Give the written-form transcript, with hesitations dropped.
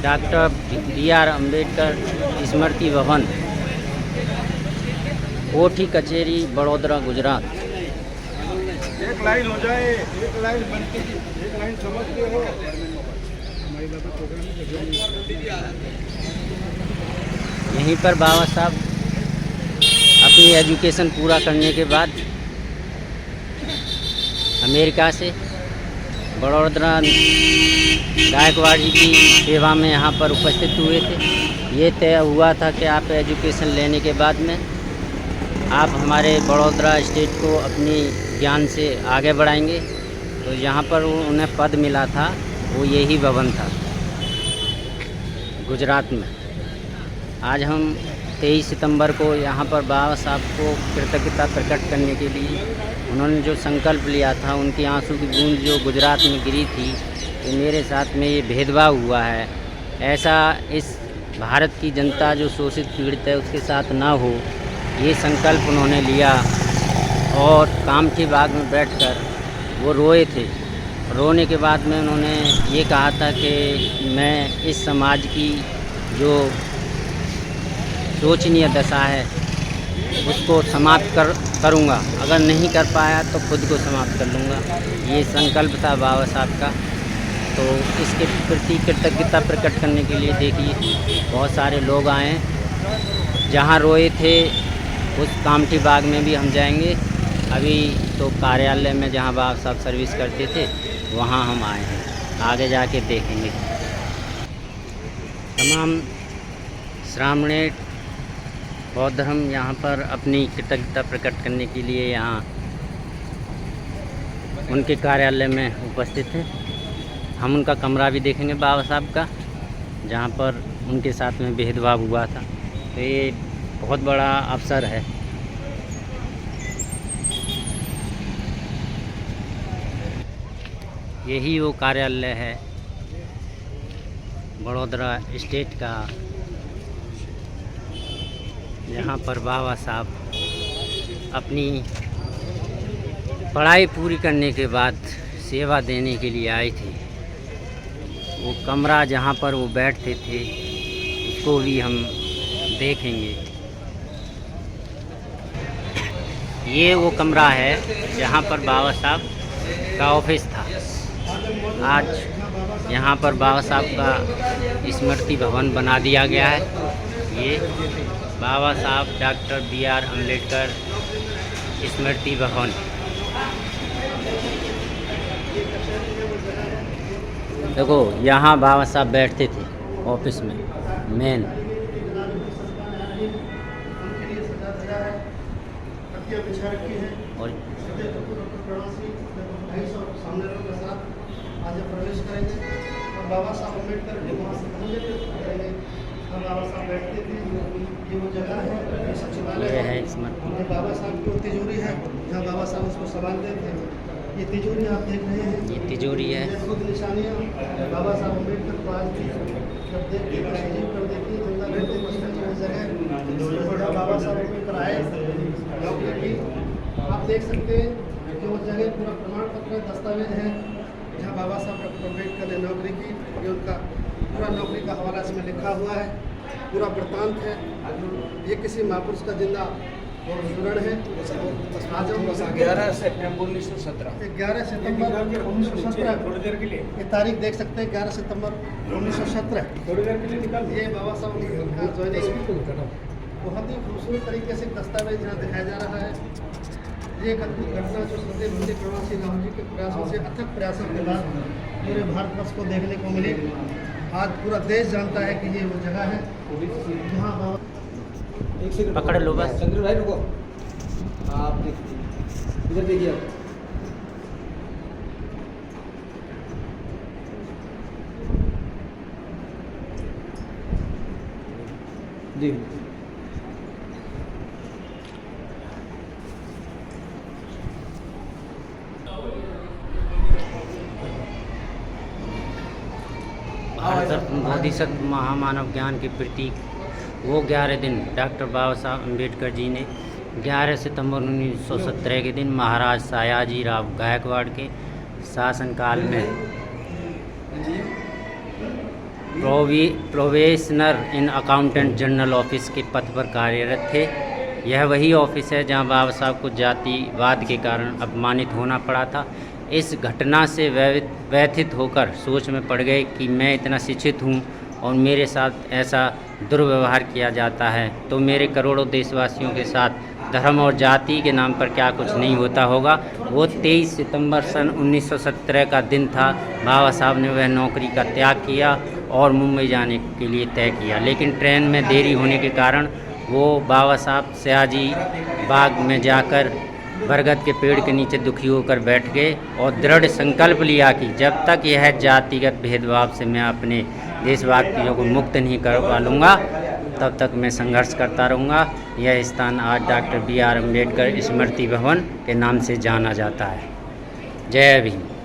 Doctor B R. Ambedkar स्मृति भवन, कोठी कचेरी, बड़ोदरा, गुजरात। एक लाइन हो जाए, एक लाइन बनती, एक लाइन समझते हो। यहीं पर बाबा साहब अपनी एजुकेशन पूरा करने के बाद अमेरिका से बड़ोदरा गायकवाड़ जी की सेवा में यहाँ पर उपस्थित हुए थे। ये तय हुआ था कि आप एजुकेशन लेने के बाद में आप हमारे बड़ोदरा स्टेट को अपनी ज्ञान से आगे बढ़ाएंगे। तो यहाँ पर उन्हें पद मिला था, वो यही भवन था गुजरात में। आज हम 23 सितंबर को यहाँ पर बाबा साहब को कृतज्ञता प्रकट करने के लिए उन्होंने जो संकल्प लिया था, उनकी आंसू की बूंद जो गुजरात में गिरी थी कि मेरे साथ में ये भेदभाव हुआ है, ऐसा इस भारत की जनता जो शोषित पीड़ित है उसके साथ ना हो, ये संकल्प उन्होंने लिया। और कामठी बाग में बैठकर वो रोए थे। रोने के बाद में उन्होंने ये कहा था कि मैं इस समाज की जो शोचनीय दशा है उसको समाप्त करूँगा। अगर नहीं कर पाया तो खुद को समाप्त कर लूँगा। ये संकल्प था बाबा साहब का। तो इसके प्रति कृतज्ञता प्रकट करने के लिए देखिए बहुत सारे लोग आए हैं। जहाँ रोए थे उस कामठी बाग में भी हम जाएंगे। अभी तो कार्यालय में जहाँ बाबा साहब सर्विस करते थे वहाँ हम आए हैं, आगे जाके देखेंगे। तमाम श्रामणेर बौद्ध धर्म यहाँ पर अपनी कृतज्ञता प्रकट करने के लिए यहाँ उनके कार्यालय में उपस्थित हैं। हम उनका कमरा भी देखेंगे बाबा साहब का, जहाँ पर उनके साथ में भेदभाव हुआ था। तो ये बहुत बड़ा अवसर है। यही वो कार्यालय है बड़ोदरा स्टेट का, जहाँ पर बाबा साहब अपनी पढ़ाई पूरी करने के बाद सेवा देने के लिए आए थे। वो कमरा जहाँ पर वो बैठते थे उसको भी हम देखेंगे। ये वो कमरा है जहाँ पर बाबा साहब का ऑफिस था। आज यहाँ पर बाबा साहब का स्मृति भवन बना दिया गया है। ये बाबा साहब डॉक्टर बी.आर. अम्बेडकर स्मृति भवन। देखो यहाँ बाबा साहब बैठते थे ऑफिस में मेन। और आज प्रवेश करेंगे और बाबा साहब अम्बेडकर जी वहाँ से करेंगे। बाबा साहब बैठते थे, ये वो जगह है, सचिवालय है। ये बाबा साहब की तिजोरी है जहाँ बाबा साहब उसको संभालते थे। ये तिजोरी आप देख रहे हैं, ये तिजोरी है। ये खुद निशानियाँ बाबा साहब अम्बेडकर को आज भी जब देखते हैं तस्वीर कर देती है। जनता बैठते बसते उस जगह बाबा साहब अम्बेडकर आए नौकरी की। आप देख सकते हैं कि वो जगह पूरा प्रमाण पत्र दस्तावेज है जहाँ बाबा साहब डॉक्टर अम्बेडकर ने नौकरी की। ये उनका पूरा नौकरी का हवाला इसमें लिखा हुआ है, पूरा वृत्तांत है। ये किसी महापुरुष का जिंदा विवरण है। आज 11 सितंबर 1917 11 सितंबर 1917 ये तारीख देख सकते हैं। 11 सितंबर 1917 थोड़ी देर के लिए निकाल। ये बाबा साहब का ज्वाइनिंग बहुत ही खूबसूरत तरीके से दस्तावेज यहाँ दिखाया जा रहा है। ये एक अद्भुत घटना जो सत्य बंदी प्रवासी राम जी के प्रयासों से, अथक प्रयासों के बाद पूरे भारतवर्ष को देखने को मिली। आज पूरा देश जानता है कि ये वो जगह है जहाँ बाबा। पकड़ लो बस। चंद्र भाई रुको, आप देखिए इधर देखिए आप। जी भारत बोधिसत्व महामानव ज्ञान के प्रतीक वो 11 दिन डॉक्टर बाबा साहब अम्बेडकर जी ने 11 सितंबर 1917 के दिन महाराज सयाजीराव गायकवाड़ के शासनकाल में प्रोबेशनर इन अकाउंटेंट जनरल ऑफिस के पद पर कार्यरत थे। यह वही ऑफिस है जहां बाबा साहब को जातिवाद के कारण अपमानित होना पड़ा था। इस घटना से व्यथित होकर सोच में पड़ गए कि मैं इतना शिक्षित हूं और मेरे साथ ऐसा दुर्व्यवहार किया जाता है तो मेरे करोड़ों देशवासियों के साथ धर्म और जाति के नाम पर क्या कुछ नहीं होता होगा। वो 23 सितंबर सन 1917 का दिन था। बाबा साहब ने वह नौकरी का त्याग किया और मुंबई जाने के लिए तय किया, लेकिन ट्रेन में देरी होने के कारण वो बाबा साहब सयाजी बाग में जाकर बरगद के पेड़ के नीचे दुखी होकर बैठ गए और दृढ़ संकल्प लिया कि जब तक यह जातिगत भेदभाव से मैं अपने देशवासियों को मुक्त नहीं करवा लूँगा तब तक मैं संघर्ष करता रहूँगा। यह स्थान आज डॉक्टर BR अम्बेडकर स्मृति भवन के नाम से जाना जाता है। जय भीम।